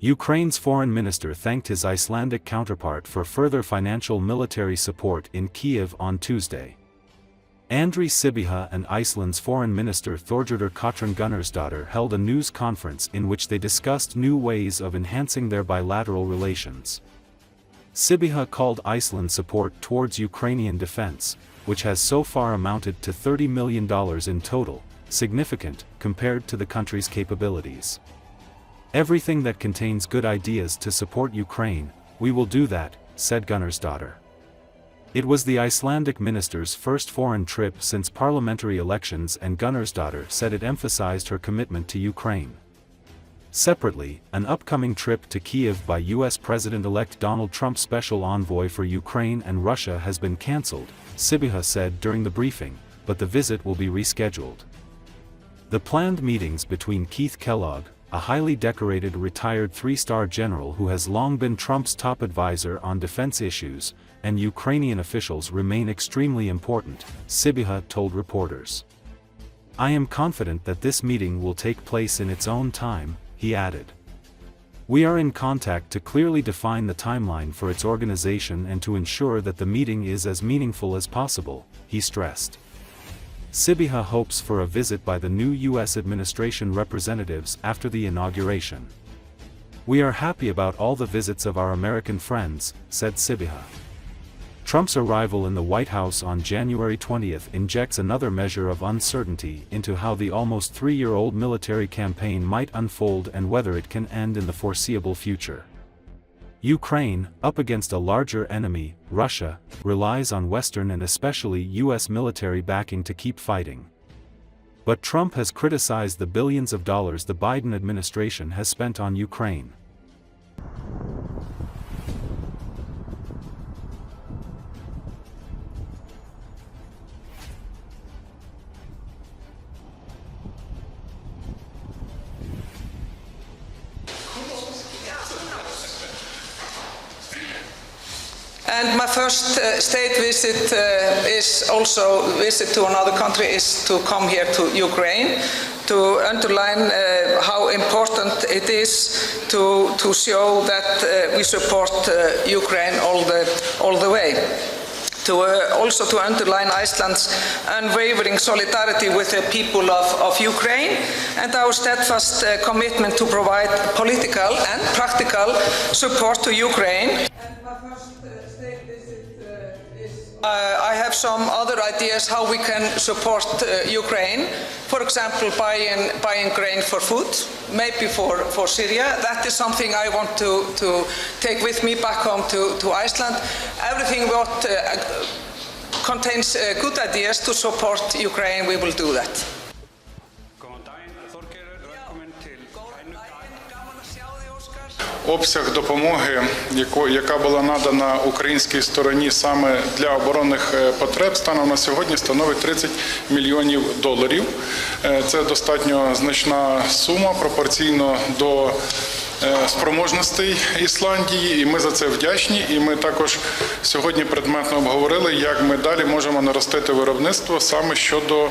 Ukraine's foreign minister thanked his Icelandic counterpart for further financial military support in Kiev on Tuesday. Andrii Sybiha and Iceland's foreign minister Thorgerdur Katrin Gunnarsdottir held a news conference in which they discussed new ways of enhancing their bilateral relations. Sybiha called Iceland's support towards Ukrainian defense, which has so far amounted to $30 million in total, significant compared to the country's capabilities. "Everything that contains good ideas to support Ukraine, we will do that," said Gunnarsdottir. It was the Icelandic minister's first foreign trip since parliamentary elections, and Gunnarsdottir said it emphasized her commitment to Ukraine. Separately, an upcoming trip to Kiev by U.S. President-elect Donald Trump's special envoy for Ukraine and Russia has been cancelled, Sybiha said during the briefing, but the visit will be rescheduled. The planned meetings between Keith Kellogg, a highly decorated retired three-star general who has long been Trump's top advisor on defense issues, and Ukrainian officials remain extremely important, Sybiha told reporters. "I am confident that this meeting will take place in its own time," he added. "We are in contact to clearly define the timeline for its organization and to ensure that the meeting is as meaningful as possible," he stressed. Sybiha hopes for a visit by the new U.S. administration representatives after the inauguration. "We are happy about all the visits of our American friends," said Sybiha. Trump's arrival in the White House on January 20 injects another measure of uncertainty into how the almost three-year-old military campaign might unfold and whether it can end in the foreseeable future. Ukraine, up against a larger enemy, Russia, relies on Western and especially U.S. military backing to keep fighting. But Trump has criticized the billions of dollars the Biden administration has spent on Ukraine. And my first state visit is also visit to another country, is to come here to Ukraine to underline how important it is to show that we support Ukraine all the way. Also to underline Iceland's unwavering solidarity with the people of Ukraine and our steadfast commitment to provide political and practical support to Ukraine. I have some other ideas how we can support Ukraine. For example, buying grain for food, maybe for Syria. That is something I want to take with me back home to Iceland. Everything what contains good ideas to support Ukraine, we will do that. Обсяг допомоги, яка була надана українській стороні саме для оборонних потреб, станом на сьогодні становить $30 мільйонів. Це достатньо значна сума пропорційно до спроможностей Ісландії, і ми за це вдячні. І ми також сьогодні предметно обговорили, як ми далі можемо наростити виробництво саме щодо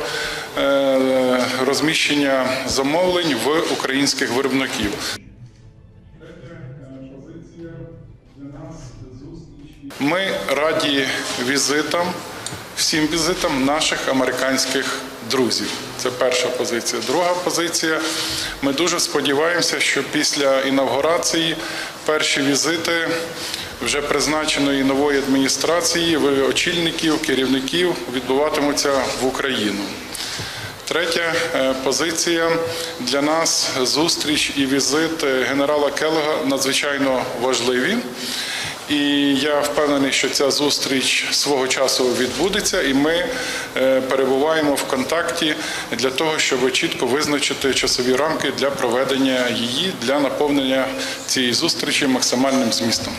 розміщення замовлень в українських виробників. Ми раді всім візитам наших американських друзів. Це перша позиція. Друга позиція. Ми дуже сподіваємося, що після інавгурації перші візити вже призначеної нової адміністрації, очільників, керівників відбуватимуться в Україну. Третя позиція. Для нас зустріч і візит генерала Келлога надзвичайно важливі. І я впевнений, що ця зустріч свого часу відбудеться, і ми перебуваємо в контакті для того, щоб чітко визначити часові рамки для проведення її, для наповнення цієї зустрічі максимальним змістом.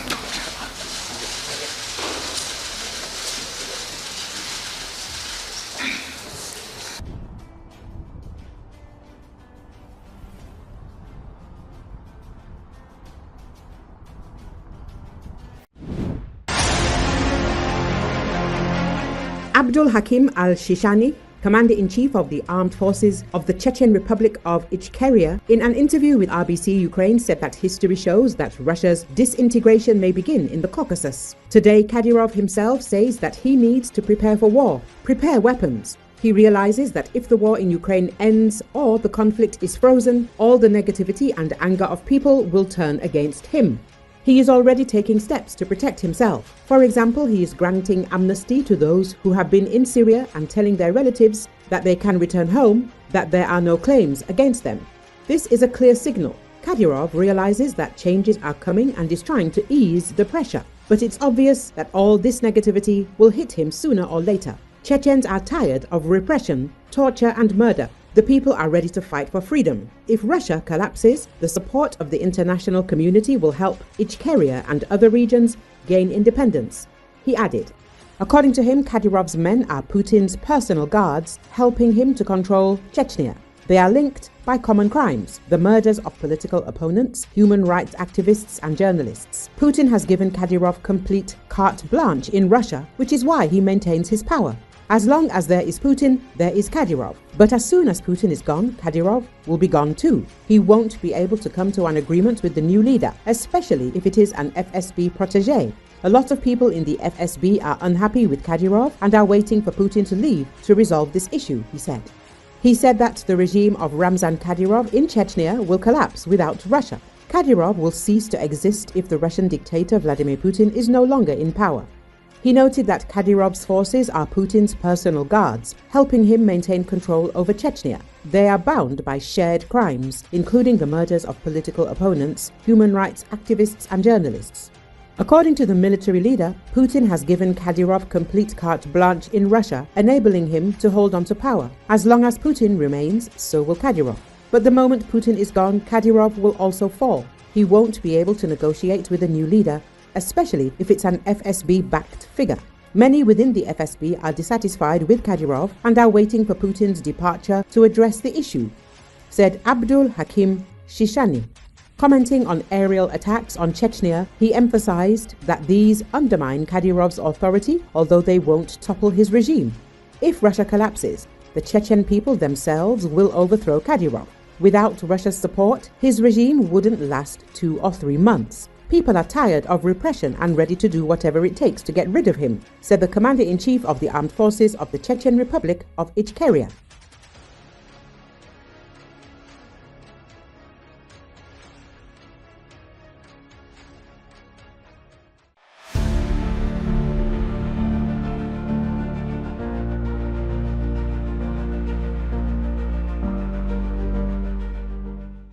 Abdul Hakim al-Shishani, Commander-in-Chief of the Armed Forces of the Chechen Republic of Ichkeria, in an interview with RBC Ukraine, said that history shows that Russia's disintegration may begin in the Caucasus. Today, Kadyrov himself says that he needs to prepare for war, prepare weapons. He realizes that if the war in Ukraine ends or the conflict is frozen, all the negativity and anger of people will turn against him. He is already taking steps to protect himself. For example, he is granting amnesty to those who have been in Syria and telling their relatives that they can return home, that there are no claims against them. This is a clear signal. Kadyrov realizes that changes are coming and is trying to ease the pressure. But it's obvious that all this negativity will hit him sooner or later. Chechens are tired of repression, torture and murder. The people are ready to fight for freedom. If Russia collapses, the support of the international community will help Ichkeria and other regions gain independence, he added. According to him, Kadyrov's men are Putin's personal guards, helping him to control Chechnya. They are linked by common crimes, the murders of political opponents, human rights activists and journalists. Putin has given Kadyrov complete carte blanche in Russia, which is why he maintains his power. As long as there is Putin, there is Kadyrov. But as soon as Putin is gone, Kadyrov will be gone too. He won't be able to come to an agreement with the new leader, especially if it is an FSB protégé. A lot of people in the FSB are unhappy with Kadyrov and are waiting for Putin to leave to resolve this issue, he said. He said that the regime of Ramzan Kadyrov in Chechnya will collapse without Russia. Kadyrov will cease to exist if the Russian dictator Vladimir Putin is no longer in power. He noted that Kadyrov's forces are Putin's personal guards, helping him maintain control over Chechnya. They are bound by shared crimes, including the murders of political opponents, human rights activists and journalists. According to the military leader, Putin has given Kadyrov complete carte blanche in Russia, enabling him to hold on to power. As long as Putin remains, so will Kadyrov. But the moment Putin is gone, Kadyrov will also fall. He won't be able to negotiate with a new leader, especially if it's an FSB-backed figure. Many within the FSB are dissatisfied with Kadyrov and are waiting for Putin's departure to address the issue, said Abdul Hakim Shishani. Commenting on aerial attacks on Chechnya, he emphasized that these undermine Kadyrov's authority, although they won't topple his regime. If Russia collapses, the Chechen people themselves will overthrow Kadyrov. Without Russia's support, his regime wouldn't last 2 or 3 months. People are tired of repression and ready to do whatever it takes to get rid of him, said the Commander-in-Chief of the Armed Forces of the Chechen Republic of Ichkeria.